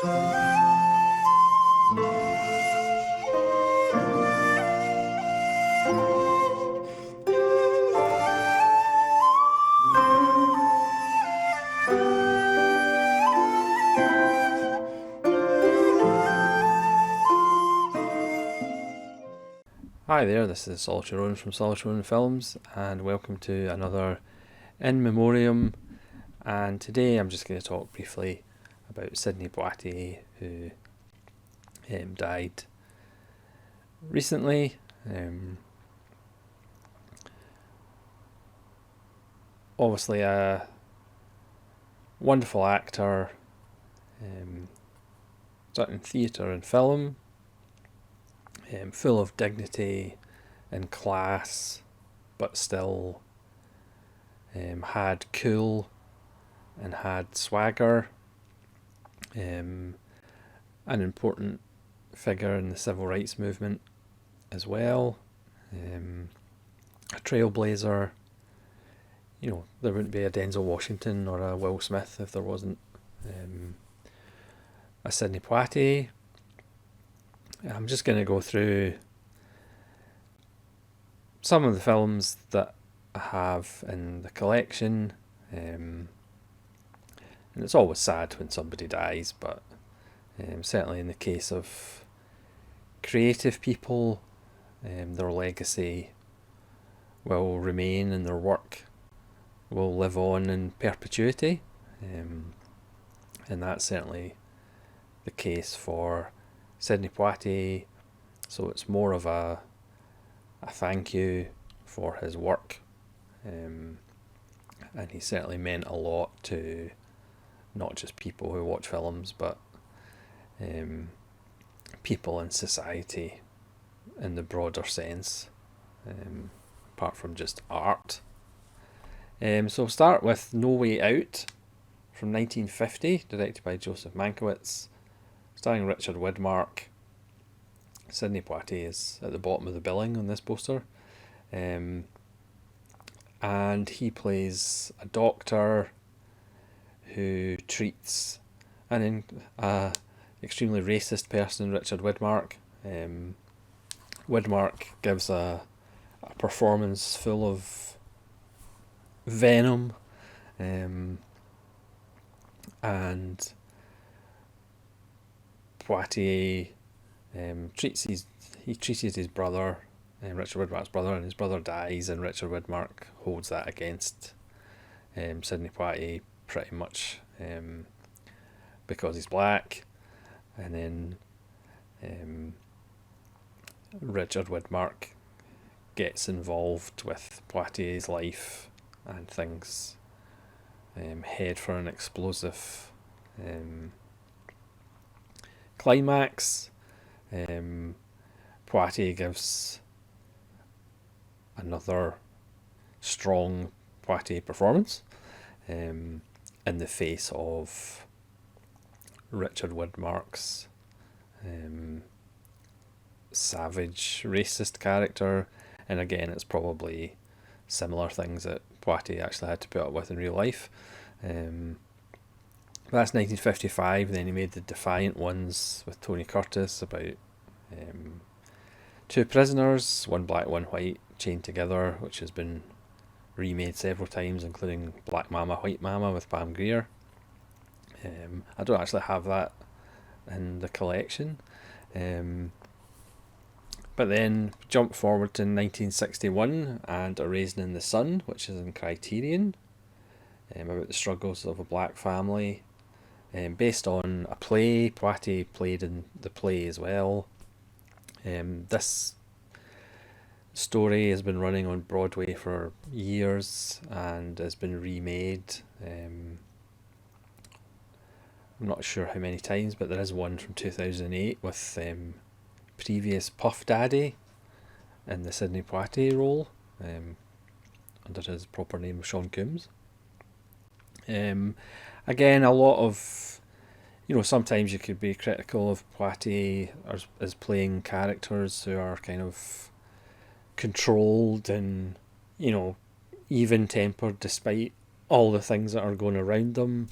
Hi there, this is Solitary Rowan from Solitary Rowan Films, and welcome to another In Memoriam. And today I'm just going to talk briefly about Sidney Poitier, who died recently. Obviously a wonderful actor, in theatre and film, full of dignity and class, but still had cool and had swagger. An important figure in the civil rights movement as well. A trailblazer. You know, there wouldn't be a Denzel Washington or a Will Smith if there wasn't a Sidney Poitier. I'm just going to go through some of the films that I have in the collection. And it's always sad when somebody dies, but certainly in the case of creative people, their legacy will remain and their work will live on in perpetuity. And that's certainly the case for Sidney Poitier, so it's more of a thank you for his work, and he certainly meant a lot to not just people who watch films, but people in society in the broader sense, apart from just art. So we'll start with No Way Out from 1950, directed by Joseph Mankiewicz, starring Richard Widmark. Sidney Poitier is at the bottom of the billing on this poster. And he plays a doctor who treats an extremely racist person, Richard Widmark. Widmark gives a performance full of venom, and Poitier treated his brother, Richard Widmark's brother, and his brother dies, and Richard Widmark holds that against Sidney Poitier pretty much, because he's black. And then Richard Widmark gets involved with Poitier's life, and things head for an explosive climax. Poitier gives another strong Poitier performance in the face of Richard Widmark's savage racist character. And again, it's probably similar things that Poitier actually had to put up with in real life. That's 1955. Then he made The Defiant Ones with Tony Curtis, about two prisoners, one black, one white, chained together, which has been remade several times, including Black Mama, White Mama with Pam Grier. I don't actually have that in the collection. But then jump forward to 1961 and A Raisin in the Sun, which is in Criterion, about the struggles of a black family, based on a play. Poitier played in the play as well. This story has been running on Broadway for years and has been remade. I'm not sure how many times, but there is one from 2008 with previous Puff Daddy in the Sidney Poitier role, under his proper name of Sean Coombs. Again, a lot of, sometimes you could be critical of Poitier as playing characters who are kind of controlled and, even-tempered despite all the things that are going around them,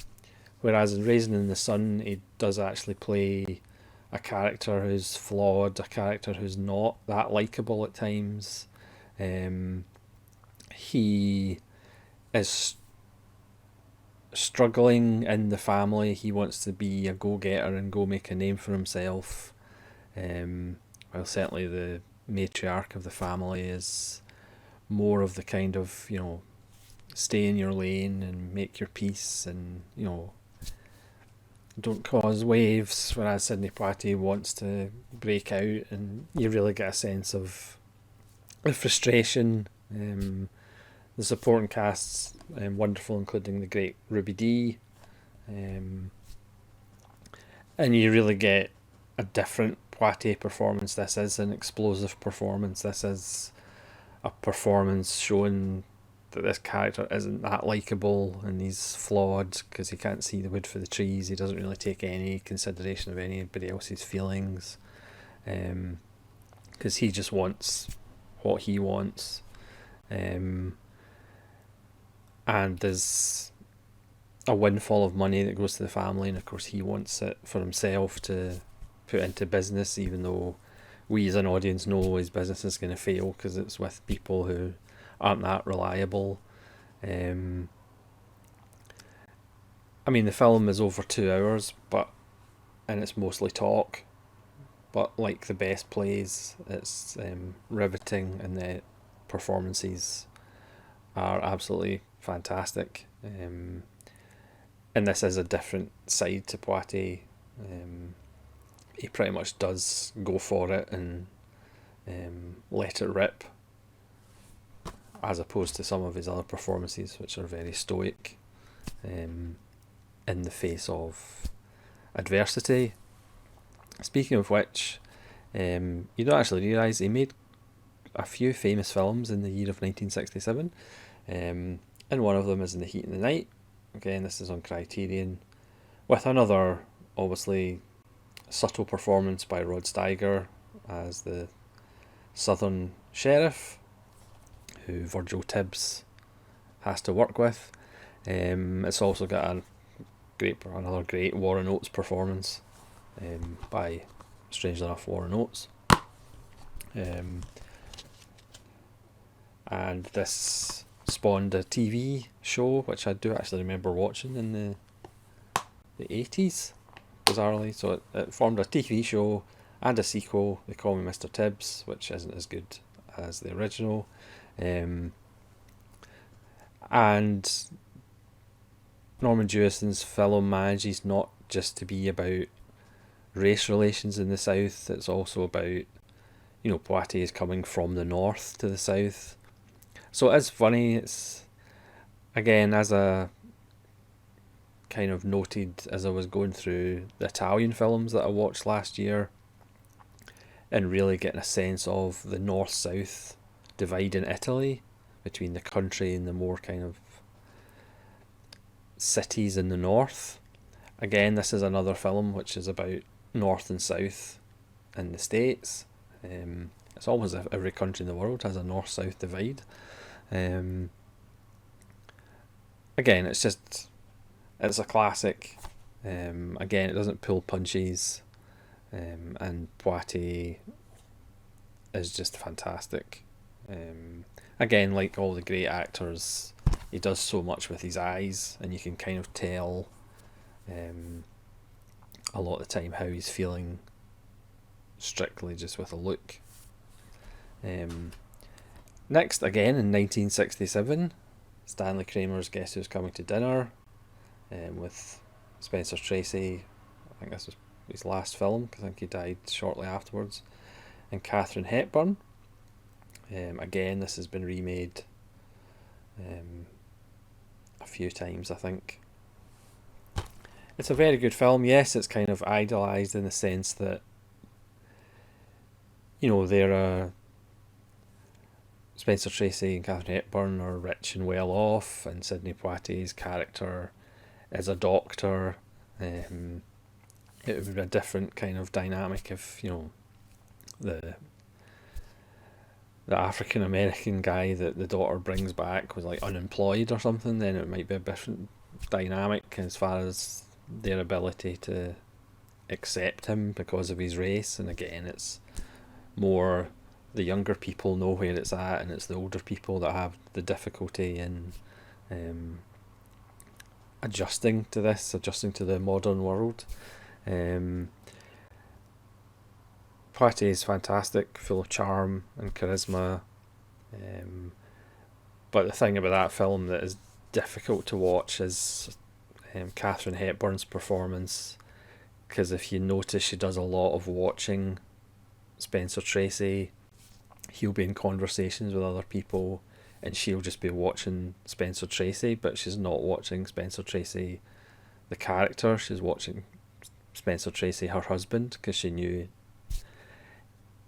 Whereas in Raisin in the Sun, he does actually play a character who's flawed, a character who's not that likable at times. He is struggling in the family. He wants to be a go-getter and go make a name for himself. Well, certainly the matriarch of the family is more of the kind of, stay in your lane and make your peace and, don't cause waves, whereas Sidney Poitier wants to break out, and you really get a sense of the frustration. The supporting cast's wonderful, including the great Ruby Dee. And you really get a different Poitier performance. This is an explosive performance. This is a performance showing that this character isn't that likeable and he's flawed because he can't see the wood for the trees. He doesn't really take any consideration of anybody else's feelings, because he just wants what he wants. And there's a windfall of money that goes to the family, and of course he wants it for himself to put into business, even though we as an audience know his business is going to fail because it's with people who aren't that reliable. I mean, the film is over 2 hours, and it's mostly talk, but like the best plays, it's riveting, and the performances are absolutely fantastic. And this is a different side to Poitier. He pretty much does go for it and let it rip, as opposed to some of his other performances, which are very stoic in the face of adversity. Speaking of which, you don't actually realise he made a few famous films in the year of 1967, and one of them is In the Heat of the Night. Again, this is on Criterion, with another, obviously, subtle performance by Rod Steiger as the Southern sheriff, who Virgil Tibbs has to work with. It's also got another great Warren Oates performance by, strangely enough, Warren Oates. And this spawned a TV show, which I do actually remember watching in the 80s, bizarrely. So it formed a TV show and a sequel, They Call Me Mr. Tibbs, which isn't as good as the original. And Norman Jewison's film manages not just to be about race relations in the South, it's also about, Poitier is coming from the North to the South. So it is funny. It's, again, as a kind of noted as I was going through the Italian films that I watched last year, and really getting a sense of the North-South divide in Italy between the country and the more kind of cities in the north. Again, this is another film which is about North and South in the States. It's almost every country in the world has a North-South divide. Again, it's a classic. Again, it doesn't pull punches, and Poitier is just fantastic. Again, like all the great actors, he does so much with his eyes, and you can kind of tell a lot of the time how he's feeling strictly just with a look. Next, again in 1967, Stanley Kramer's Guess Who's Coming to Dinner, with Spencer Tracy. I think this was his last film, because I think he died shortly afterwards, and Katharine Hepburn. Again, this has been remade a few times, I think. It's a very good film. Yes, it's kind of idolised in the sense that, they're Spencer Tracy and Katharine Hepburn are rich and well off, and Sidney Poitier's character is a doctor. It would be a different kind of dynamic if, the African American guy that the daughter brings back was like unemployed or something. Then it might be a different dynamic as far as their ability to accept him because of his race. And again, it's more the younger people know where it's at, and it's the older people that have the difficulty in adjusting to this, adjusting to the modern world. Poitier is fantastic, full of charm and charisma. But the thing about that film that is difficult to watch is Katharine Hepburn's performance, because if you notice, she does a lot of watching Spencer Tracy. He'll be in conversations with other people and she'll just be watching Spencer Tracy, but she's not watching Spencer Tracy the character, she's watching Spencer Tracy her husband, because she knew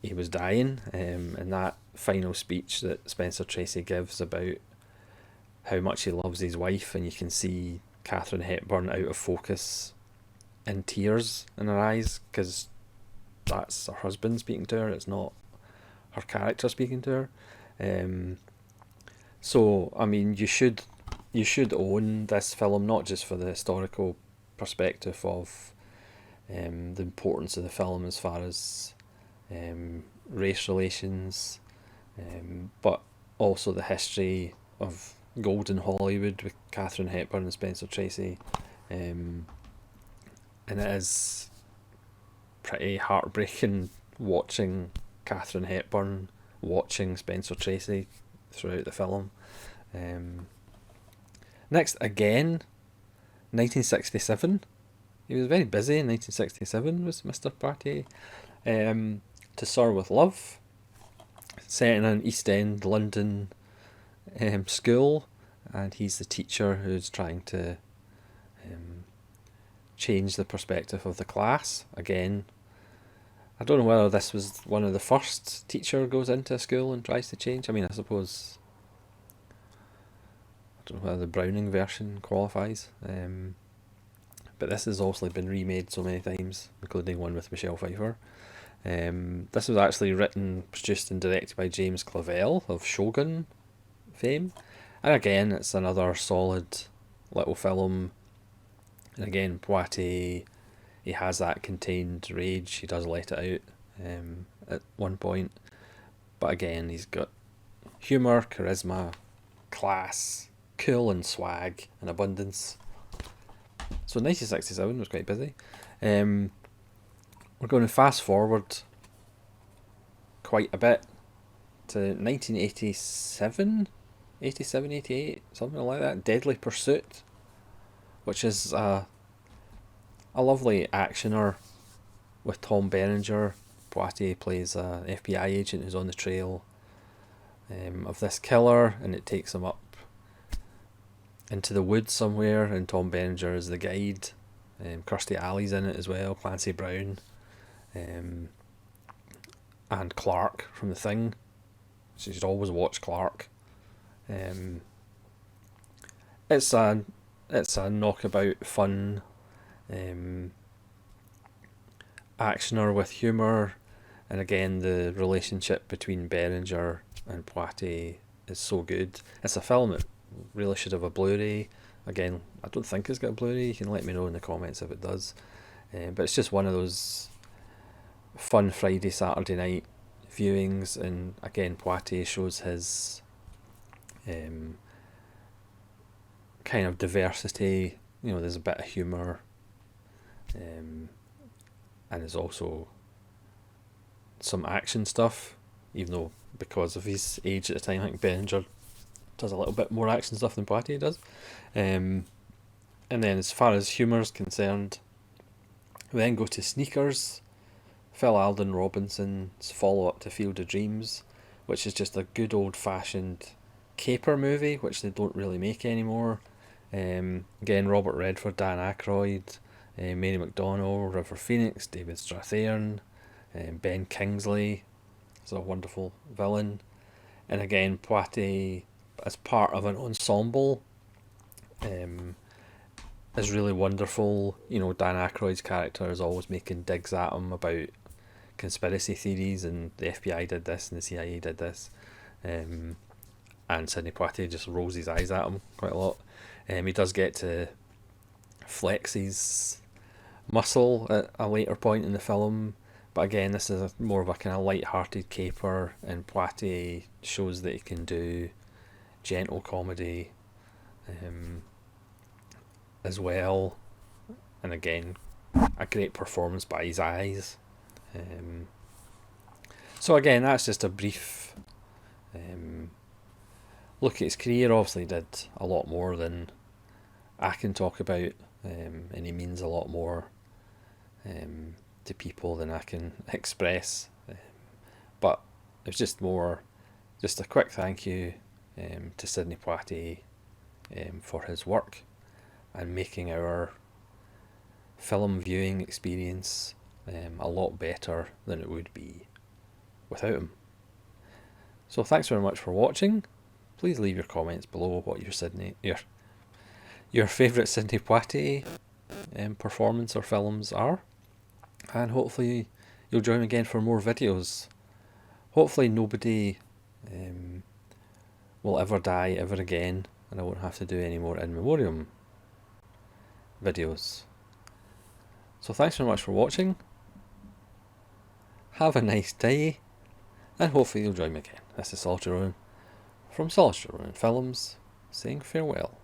he was dying. And that final speech that Spencer Tracy gives about how much he loves his wife, and you can see Katharine Hepburn out of focus in tears in her eyes, because that's her husband speaking to her, it's not her character speaking to her. So I mean, you should own this film, not just for the historical perspective of the importance of the film as far as race relations, but also the history of golden Hollywood with Katharine Hepburn and Spencer Tracy. And it is pretty heartbreaking watching Katharine Hepburn watching Spencer Tracy throughout the film. Next, again, 1967. He was very busy in 1967, was Mr. Poitier. To Sir with Love, set in an East End London school, and he's the teacher who's trying to change the perspective of the class. Again, I don't know whether this was one of the first teacher goes into a school and tries to change. I mean, I suppose, I don't know whether the Browning version qualifies. But this has also been remade so many times, including one with Michelle Pfeiffer. This was actually written, produced and directed by James Clavell of Shogun fame. And again, it's another solid little film. And again, Poitier, he has that contained rage, he does let it out at one point. But again, he's got humour, charisma, class, cool and swag and abundance. So 1967 was quite busy. We're going to fast forward quite a bit to 1987, 87, 88, something like that. Deadly Pursuit, which is a lovely actioner with Tom Berenger. Poitier plays a FBI agent who's on the trail of this killer, and it takes him up into the woods somewhere, and Tom Berenger is the guide. Kirstie Alley's in it as well, Clancy Brown, and Clark from The Thing. So you should always watch Clark. It's a knockabout fun actioner with humour, and again the relationship between Berenger and Poitier is so good. It's a film that really should have a Blu-ray. Again, I don't think it's got a Blu-ray. You can let me know in the comments if it does. But it's just one of those fun Friday, Saturday night viewings, and again Poitier shows his kind of diversity. You know, there's a bit of humour, and there's also some action stuff, even though because of his age at the time, I think Berenger does a little bit more action stuff than Poitier does. And then as far as humour is concerned, we then go to Sneakers, Phil Alden Robinson's follow-up to Field of Dreams, which is just a good old-fashioned caper movie, which they don't really make anymore. Again, Robert Redford, Dan Aykroyd, Mary McDonnell, River Phoenix, David Strathairn, Ben Kingsley is a wonderful villain. And again, Poitier, as part of an ensemble, is really wonderful. You know, Dan Aykroyd's character is always making digs at him about conspiracy theories, and the FBI did this and the CIA did this, and Sidney Poitier just rolls his eyes at him quite a lot. He does get to flexes muscle at a later point in the film. But again, this is more of a kind of light-hearted caper, and Poitier shows that he can do gentle comedy as well. And again, a great performance by his eyes. So again, that's just a brief look at his career. Obviously did a lot more than I can talk about, and he means a lot more to people than I can express. But it was just a quick thank you to Sidney Poitier for his work and making our film viewing experience a lot better than it would be without him. So thanks very much for watching. Please leave your comments below what your favourite Sidney Poitier performance or films are, and hopefully you'll join me again for more videos. Hopefully nobody will ever die ever again, and I won't have to do any more In Memoriam videos. So thanks very much for watching. Have a nice day, and hopefully you'll join me again. This is Solitary Rowan from Solitary Rowan Films, saying farewell.